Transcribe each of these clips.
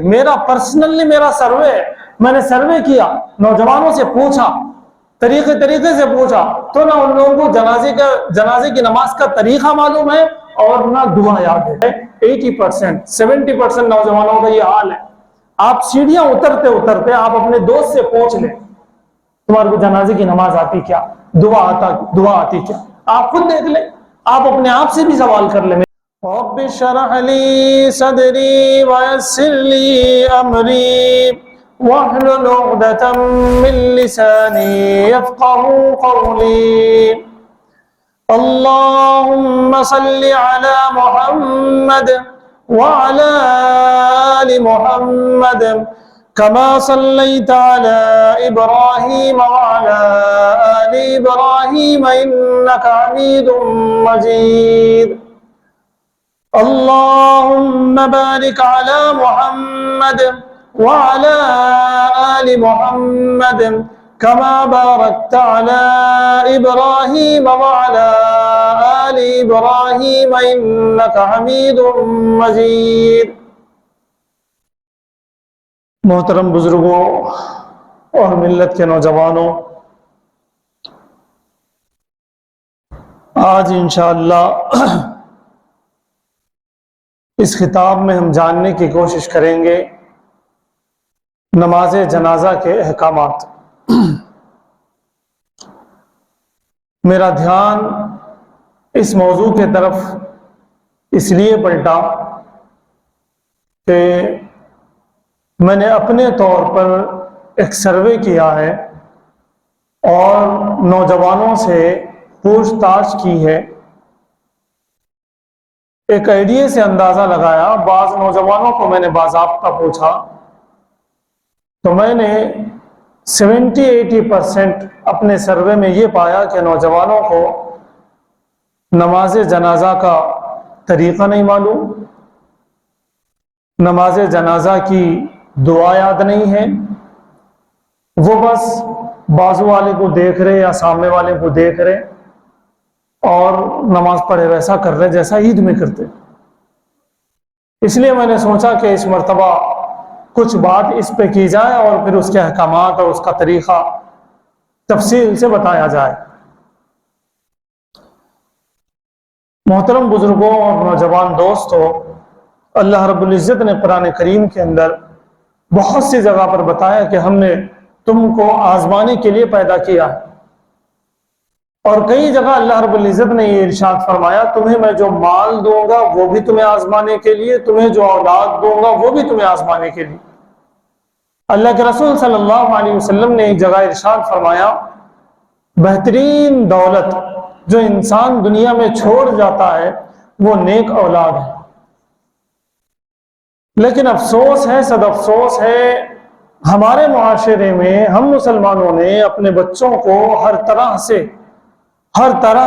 میرا پرسنلی میرا سروے ہے، میں نے سروے کیا، نوجوانوں سے پوچھا، طریقے سے پوچھا، تو نہ ان لوگوں کو جنازے کی نماز کا طریقہ معلوم ہے اور نہ دعا یاد ہے۔ 80% 70% نوجوانوں کا یہ حال ہے۔ آپ سیڑھیاں اترتے آپ اپنے دوست سے پوچھ لیں تمہارے کو جنازے کی نماز آتی کیا، دعا آتی کیا، آپ خود دیکھ لیں، آپ اپنے آپ سے بھی سوال کر لیں۔ رب اشرح لي صدري ويسر لي أمري واحلل عقدة من لساني يفقهوا قولي اللهم صل على محمد وعلى آل محمد كما صليت على إبراهيم وعلى آل إبراهيم إنك حميد مجيد اللهم بارك على محمد وعلى آل محمد كما باركت على إبراهيم وعلى آل إبراهيم إنك حميد مجيد۔ محترم بزرگوں اور ملت کے نوجوانوں، آج انشاءاللہ اس خطاب میں ہم جاننے کی کوشش کریں گے نماز جنازہ کے احکامات۔ میرا دھیان اس موضوع کے طرف اس لیے پلٹا کہ میں نے اپنے طور پر ایک سروے کیا ہے اور نوجوانوں سے پوچھ تاچھ کی ہے، ایک آئیڈیا سے اندازہ لگایا، بعض نوجوانوں کو میں نے باضابطہ پوچھا تو میں نے 70-80% اپنے سروے میں یہ پایا کہ نوجوانوں کو نماز جنازہ کا طریقہ نہیں معلوم، نماز جنازہ کی دعا یاد نہیں ہے، وہ بس بازو والے کو دیکھ رہے یا سامنے والے کو دیکھ رہے اور نماز پڑھے ویسا کر رہے جیسا عید میں کرتے۔ اس لیے میں نے سوچا کہ اس مرتبہ کچھ بات اس پہ کی جائے اور پھر اس کے احکامات اور اس کا طریقہ تفصیل سے بتایا جائے۔ محترم بزرگوں اور نوجوان دوستوں، اللہ رب العزت نے قرآن کریم کے اندر بہت سی جگہ پر بتایا کہ ہم نے تم کو آزمانے کے لیے پیدا کیا ہے، اور کئی جگہ اللہ رب العزت نے یہ ارشاد فرمایا تمہیں میں جو مال دوں گا وہ بھی تمہیں آزمانے کے لیے، تمہیں جو اولاد دوں گا وہ بھی تمہیں آزمانے کے لیے۔ اللہ کے رسول صلی اللہ علیہ وسلم نے ایک جگہ ارشاد فرمایا بہترین دولت جو انسان دنیا میں چھوڑ جاتا ہے وہ نیک اولاد ہے، لیکن افسوس ہے، صد افسوس ہے، ہمارے معاشرے میں ہم مسلمانوں نے اپنے بچوں کو ہر طرح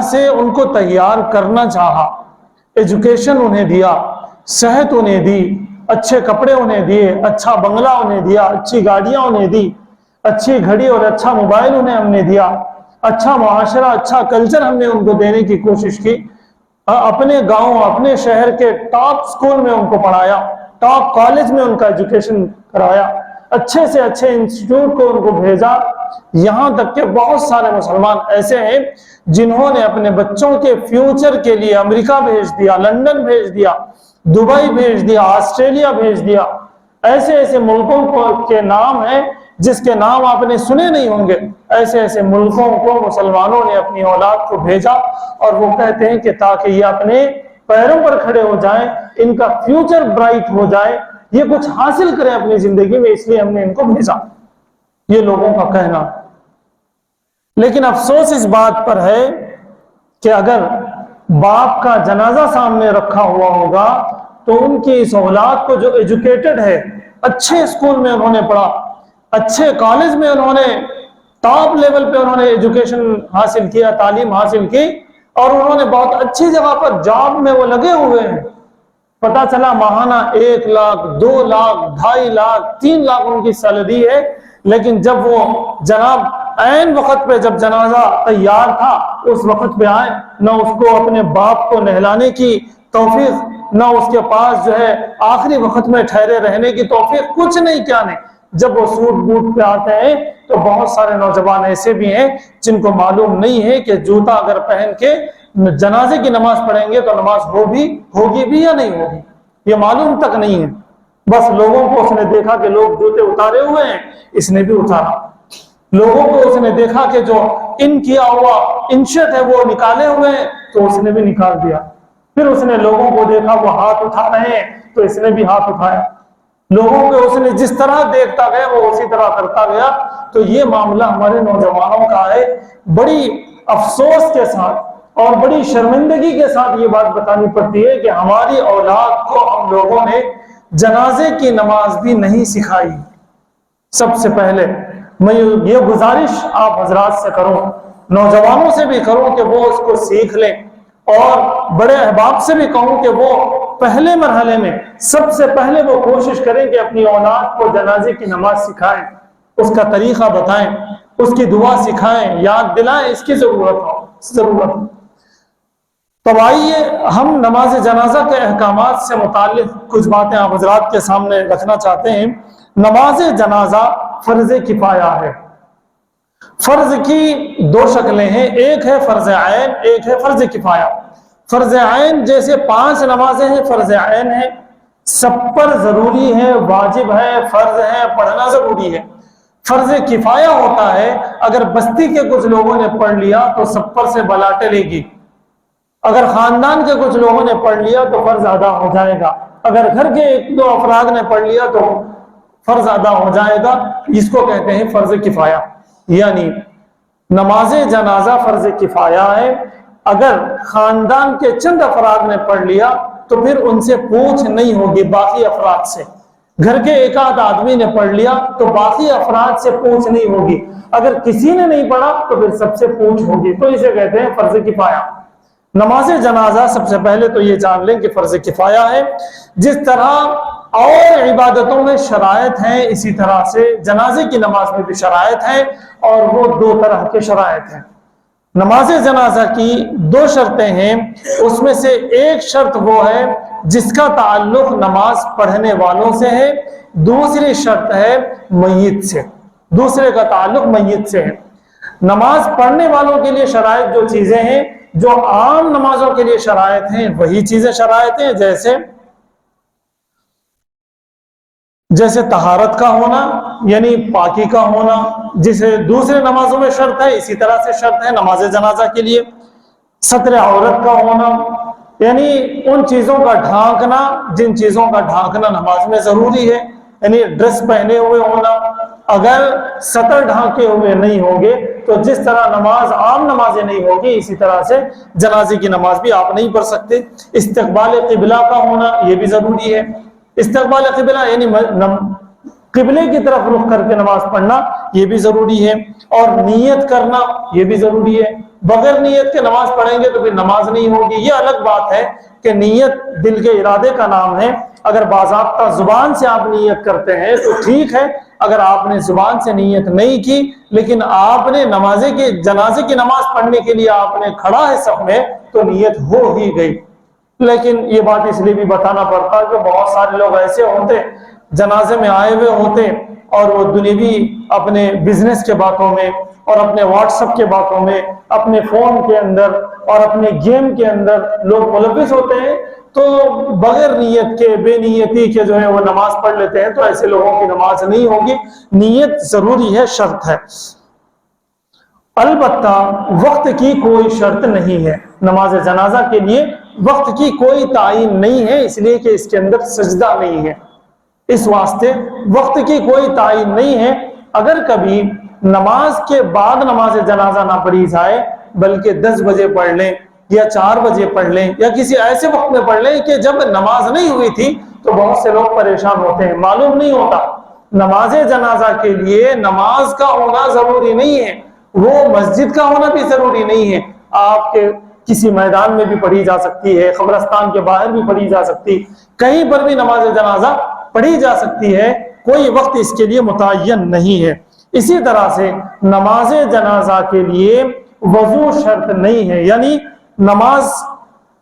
سے ان کو تیار کرنا چاہا، ایجوکیشن انہیں دیا، صحت انہیں دی، اچھے کپڑے انہیں دیے، اچھا بنگلہ انہیں دیا، اچھی گاڑیاں انہیں دی، اچھی گھڑی اور اچھا موبائل انہیں ہم نے دیا، اچھا معاشرہ، اچھا کلچر ہم نے ان کو دینے کی کوشش کی، اپنے گاؤں اپنے شہر کے ٹاپ سکول میں ان کو پڑھایا، ٹاپ کالج میں ان کا ایجوکیشن کرایا، اچھے سے اچھے انسٹیٹیوٹ کو ان کو بھیجا، یہاں تک کہ بہت سارے مسلمان ایسے ہیں جنہوں نے اپنے بچوں کے فیوچر کے لیے امریکہ بھیج دیا، لندن بھیج دیا، دبئی بھیج دیا، آسٹریلیا بھیج دیا۔ ایسے ایسے ملکوں کے نام ہیں جس کے نام آپ نے سنے نہیں ہوں گے، ایسے ایسے ملکوں کو مسلمانوں نے اپنی اولاد کو بھیجا، اور وہ کہتے ہیں کہ تاکہ یہ اپنے پیروں پر کھڑے ہو جائیں، ان کا فیوچر برائٹ ہو جائے، یہ کچھ حاصل کریں اپنی زندگی میں، اس لیے ہم نے ان کو بھیجا۔ یہ لوگوں کا کہنا، لیکن افسوس اس بات پر ہے کہ اگر باپ کا جنازہ سامنے رکھا ہوا ہوگا تو ان کی اس اولاد کو جو ایجوکیٹڈ ہے، اچھے اسکول میں انہوں نے پڑھا، اچھے کالج میں انہوں نے ٹاپ لیول پہ انہوں نے ایجوکیشن حاصل کیا، تعلیم حاصل کی، اور انہوں نے بہت اچھی جگہ پر جاب میں وہ لگے ہوئے ہیں، پتا چلا ماہانہ 1 لاکھ 2 لاکھ 2.5 لاکھ 3 لاکھ ان کی سیلری ہے، لیکن جب وہ جناب عین وقت پہ جب جنازہ تیار تھا اس وقت پہ آئے، نہ اس کو اپنے باپ کو نہلانے کی توفیق نہ اس کے پاس جو ہے آخری وقت میں ٹھہرے رہنے کی توفیق، کچھ نہیں کیا نہیں۔ جب وہ سوٹ بوٹ پہ آتے ہیں تو بہت سارے نوجوان ایسے بھی ہیں جن کو معلوم نہیں ہے کہ جوتا اگر پہن کے جنازے کی نماز پڑھیں گے تو نماز ہوگی بھی یا نہیں ہوگی، یہ معلوم تک نہیں ہے۔ بس لوگوں کو اس نے دیکھا کہ لوگ جوتے اتارے ہوئے ہیں، اس نے بھی اتارا۔ لوگوں کو اس نے دیکھا کہ جو ان کیا ہوا انشٹ ہے وہ نکالے ہوئے ہیں تو اس نے بھی نکال دیا۔ پھر اس نے لوگوں کو دیکھا وہ ہاتھ اٹھا رہے ہیں تو اس نے بھی ہاتھ اٹھایا۔ لوگوں کو اس نے جس طرح دیکھتا گیا وہ اسی طرح کرتا گیا۔ تو یہ معاملہ ہمارے نوجوانوں کا ہے۔ بڑی افسوس کے ساتھ اور بڑی شرمندگی کے ساتھ یہ بات بتانی پڑتی ہے کہ ہماری اولاد کو ہم لوگوں نے جنازے کی نماز بھی نہیں سکھائی۔ سب سے پہلے میں یہ گزارش آپ حضرات سے کروں، نوجوانوں سے بھی کروں کہ وہ اس کو سیکھ لیں، اور بڑے احباب سے بھی کہوں کہ وہ پہلے مرحلے میں سب سے پہلے وہ کوشش کریں کہ اپنی اولاد کو جنازے کی نماز سکھائیں، اس کا طریقہ بتائیں، اس کی دعا سکھائیں، یاد دلائیں، اس کی ضرورت۔ تو آئیے ہم نماز جنازہ کے احکامات سے متعلق کچھ باتیں آپ حضرات کے سامنے رکھنا چاہتے ہیں۔ نماز جنازہ فرض کفایہ ہے۔ فرض کی دو شکلیں ہیں، ایک ہے فرض عین، ایک ہے فرض کفایہ۔ فرض عین جیسے 5 نمازیں ہیں، فرض عین ہے، سب پر ضروری ہے، واجب ہے، فرض ہے، پڑھنا ضروری ہے۔ فرض کفایہ ہوتا ہے اگر بستی کے کچھ لوگوں نے پڑھ لیا تو سب پر سے بلا ٹلے گی، اگر خاندان کے کچھ لوگوں نے پڑھ لیا تو فرض ادا ہو جائے گا، اگر گھر کے 1-2 افراد نے پڑھ لیا تو فرض ادا ہو جائے گا۔ اس کو کہتے ہیں فرض کفایہ۔ یعنی نماز جنازہ فرض کفایہ ہے، اگر خاندان کے چند افراد نے پڑھ لیا تو پھر ان سے پوچھ نہیں ہوگی باقی افراد سے۔ گھر کے 1-8 آدمی نے پڑھ لیا تو باقی افراد سے پوچھ نہیں ہوگی، اگر کسی نے نہیں پڑھا تو پھر سب سے پوچھ ہوگی، تو اسے کہتے ہیں فرض کفایہ۔ نماز جنازہ سب سے پہلے تو یہ جان لیں کہ فرض کفایہ ہے۔ جس طرح اور عبادتوں میں شرائط ہیں اسی طرح سے جنازے کی نماز میں بھی شرائط ہیں، اور وہ 2 طرح کے شرائط ہیں۔ نماز جنازہ کی 2 شرطیں ہیں، اس میں سے ایک شرط وہ ہے جس کا تعلق نماز پڑھنے والوں سے ہے، دوسری شرط ہے میت سے، دوسرے کا تعلق میت سے ہے۔ نماز پڑھنے والوں کے لیے شرائط جو چیزیں ہیں، جو عام نمازوں کے لیے شرائط ہیں وہی چیزیں شرائط ہیں، جیسے طہارت کا ہونا یعنی پاکی کا ہونا، جسے دوسرے نمازوں میں شرط ہے اسی طرح سے شرط ہے نماز جنازہ کے لیے۔ ستر عورت کا ہونا یعنی ان چیزوں کا ڈھانکنا جن چیزوں کا ڈھانکنا نماز میں ضروری ہے، یعنی ڈریس پہنے ہوئے ہونا۔ اگر سطر ڈھانکے ہوئے نہیں ہوں گے تو جس طرح نماز عام نمازیں نہیں ہوگی اسی طرح سے جنازے کی نماز بھی آپ نہیں پڑھ سکتے۔ استقبال قبلہ کا ہونا یہ بھی ضروری ہے۔ استقبال قبلہ یعنی قبلے کی طرف رخ کر کے نماز پڑھنا یہ بھی ضروری ہے، اور نیت کرنا یہ بھی ضروری ہے۔ بغیر نیت کے نماز پڑھیں گے تو پھر نماز نہیں ہوگی۔ یہ الگ بات ہے کہ نیت دل کے ارادے کا نام ہے، اگر باضابطہ زبان سے آپ نیت کرتے ہیں تو ٹھیک ہے، اگر آپ نے زبان سے نیت نہیں کی لیکن آپ نے جنازے کی نماز پڑھنے کے لیے آپ نے کھڑا ہے صف میں تو نیت ہو ہی گئی۔ لیکن یہ بات اس لیے بھی بتانا پڑتا ہے کہ بہت سارے لوگ ایسے ہوتے جنازے میں آئے ہوئے ہوتے اور وہ دنیوی اپنے بزنس کے باتوں میں اور اپنے واٹس ایپ کے باتوں میں، اپنے فون کے اندر اور اپنے گیم کے اندر لوگ ملوث ہوتے ہیں، تو بغیر نیت کے بے نیتی کے جو ہے وہ نماز پڑھ لیتے ہیں، تو ایسے لوگوں کی نماز نہیں ہوگی۔ نیت ضروری ہے، شرط ہے۔ البتہ وقت کی کوئی شرط نہیں ہے، نماز جنازہ کے لیے وقت کی کوئی تعین نہیں ہے، اس لیے کہ اس کے اندر سجدہ نہیں ہے، اس واسطے وقت کی کوئی تعین نہیں ہے۔ اگر کبھی نماز کے بعد نماز جنازہ نہ پڑھی جائے بلکہ 10 بجے پڑھ لیں یا 4 بجے پڑھ لیں یا کسی ایسے وقت میں پڑھ لیں کہ جب نماز نہیں ہوئی تھی، تو بہت سے لوگ پریشان ہوتے ہیں، معلوم نہیں ہوتا۔ نماز جنازہ کے لیے نماز کا ہونا ضروری نہیں ہے، وہ مسجد کا ہونا بھی ضروری نہیں ہے، آپ کے کسی میدان میں بھی پڑھی جا سکتی ہے، قبرستان کے باہر بھی پڑھی جا سکتی، کہیں پر بھی نماز جنازہ پڑھی جا سکتی ہے، کوئی وقت اس کے لیے متعین نہیں ہے۔ اسی طرح سے نماز جنازہ کے لیے وضو شرط نہیں ہے، یعنی نماز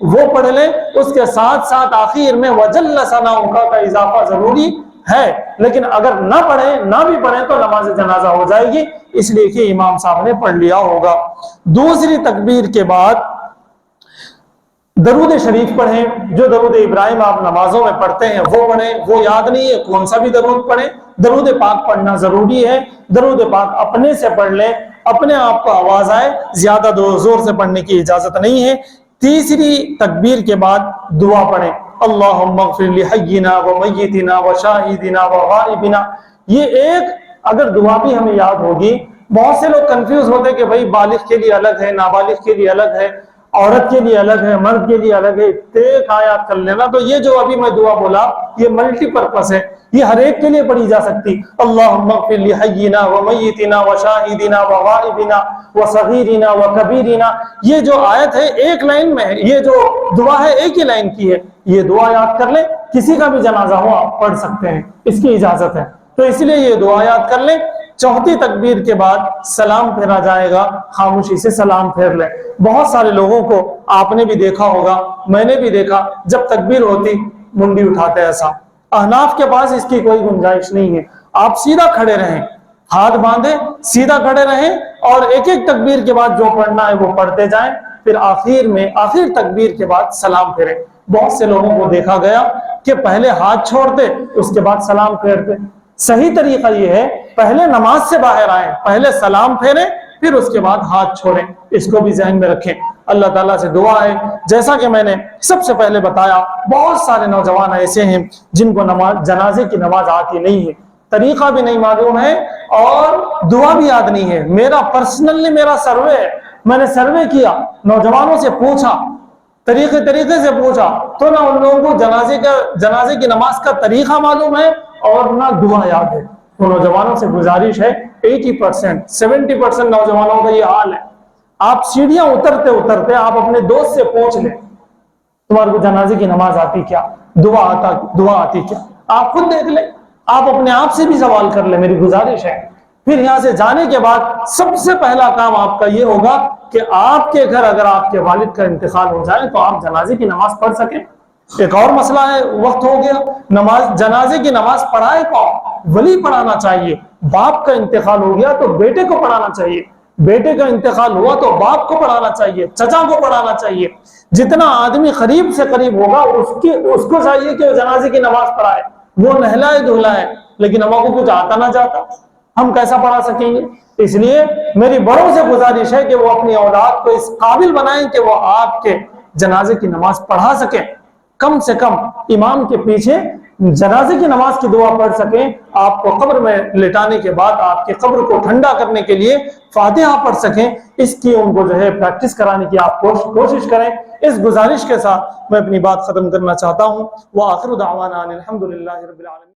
وہ پڑھ لیں، اس کے ساتھ ساتھ آخر میں وجل ثناؤک کا اضافہ ضروری ہے، لیکن اگر نہ پڑھیں نہ بھی پڑھیں تو نماز جنازہ ہو جائے گی، اس لیے کہ امام صاحب نے پڑھ لیا ہوگا۔ دوسری تکبیر کے بعد درود شریف پڑھیں، جو درود ابراہیم آپ نمازوں میں پڑھتے ہیں وہ پڑھیں، وہ یاد نہیں ہے کون سا بھی درود پڑھیں، درود پاک پڑھنا ضروری ہے، درود پاک اپنے سے پڑھ لیں، اپنے آپ کو آواز آئے، زیادہ زور سے پڑھنے کی اجازت نہیں ہے۔ تیسری تکبیر کے بعد دعا پڑھیں، اللہم اغفر لحینا و میتنا و شاہدنا و غائبنا، یہ ایک اگر دعا بھی ہمیں یاد ہوگی۔ بہت سے لوگ کنفیوز ہوتے کہ بھائی بالغ کے لیے الگ ہے، نابالغ کے لیے الگ ہے، عورت کے لیے الگ ہے، مرد کے لیے الگ ہے، ایک آیات کر لینا۔ تو یہ جو ابھی میں دعا بولا یہ ملٹی پرپس ہے، یہ ہر ایک کے لیے پڑھی جا سکتی۔ اللہم اغفر لحینا و میتنا و شاہدنا و غائبنا و صغیرنا و کبیرنا، یہ جو آیت ہے ایک لائن میں ہے، یہ جو دعا ہے ایک ہی لائن کی ہے، یہ دعا یاد کر لیں، کسی کا بھی جنازہ ہو آپ پڑھ سکتے ہیں، اس کی اجازت ہے، تو اس لیے یہ دعا یاد کر لیں۔ چوتھی تکبیر کے بعد سلام پھیرا جائے گا، خاموشی سے سلام پھیر لیں۔ بہت سارے لوگوں کو آپ نے بھی دیکھا ہوگا، میں نے بھی دیکھا، جب تکبیر ہوتی منڈی اٹھاتے ایسا۔ احناف کے پاس اس کی کوئی گنجائش نہیں ہے، آپ سیدھا کھڑے رہیں، ہاتھ باندھے سیدھا کھڑے رہیں اور ایک ایک تکبیر کے بعد جو پڑھنا ہے وہ پڑھتے جائیں، پھر آخر میں آخر تکبیر کے بعد سلام پھیریں۔ بہت سے لوگوں کو دیکھا گیا کہ پہلے ہاتھ چھوڑتے اس کے بعد سلام پھیرتے۔ صحیح طریقہ یہ ہے پہلے نماز سے باہر آئیں، پہلے سلام پھیریں، پھر اس کے بعد ہاتھ چھوڑیں، اس کو بھی ذہن میں رکھیں۔ اللہ تعالیٰ سے دعا ہے، جیسا کہ میں نے سب سے پہلے بتایا، بہت سارے نوجوان ایسے ہیں جن کو جنازے کی نماز آتی نہیں ہے، طریقہ بھی نہیں معلوم ہے اور دعا بھی یاد نہیں ہے۔ میرا پرسنلی میرا سروے ہے، میں نے سروے کیا، نوجوانوں سے پوچھا، طریقے سے پوچھا، تو نہ ان لوگوں کو جنازے کی نماز کا طریقہ معلوم ہے اور نہ دعا یاد ہے۔ تو نوجوانوں سے گزارش ہے، 80%، 70% نوجوانوں کا یہ حال ہے۔ آپ سیڑھیاں اترتے اترتے آپ اپنے دوست سے پوچھ لیں، تمہارے کو جنازے کی نماز آتی کیا، دعا آتی کیا؟ آپ خود دیکھ لیں، آپ اپنے آپ سے بھی سوال کر لیں، میری گزارش ہے۔ پھر یہاں سے جانے کے بعد سب سے پہلا کام آپ کا یہ ہوگا کہ آپ کے گھر اگر آپ کے والد کا انتقال ہو جائے تو آپ جنازے کی نماز پڑھ سکیں۔ ایک اور مسئلہ ہے، وقت ہو گیا، جنازے کی نماز پڑھائے کون؟ ولی پڑھانا چاہیے۔ باپ کا انتقال ہو گیا تو بیٹے کو پڑھانا چاہیے، بیٹے کا انتقال ہوا تو باپ کو پڑھانا چاہیے، چچا کو پڑھانا چاہیے۔ جتنا آدمی قریب سے قریب ہوگا اس کو چاہیے کہ وہ جنازے کی نماز پڑھائے، وہ نہلائے دھلائے، لیکن ہم کو کچھ آتا نہ جاتا، ہم کیسا پڑھا سکیں گے؟ اس لیے میری بڑوں سے گزارش ہے کہ وہ اپنی اولاد کو اس قابل بنائیں کہ وہ آپ کے جنازے کی نماز پڑھا سکیں، کم سے کم امام کے پیچھے جنازے کی نماز کی دعا پڑھ سکیں، آپ کو قبر میں لٹانے کے بعد آپ کے قبر کو ٹھنڈا کرنے کے لیے فاتحہ پڑھ سکیں۔ اس کی ان کو جو ہے پریکٹس کرانے کی آپ کوشش کریں۔ اس گزارش کے ساتھ میں اپنی بات ختم کرنا چاہتا ہوں۔ وآخر دعوانا الحمدللہ رب العالمین۔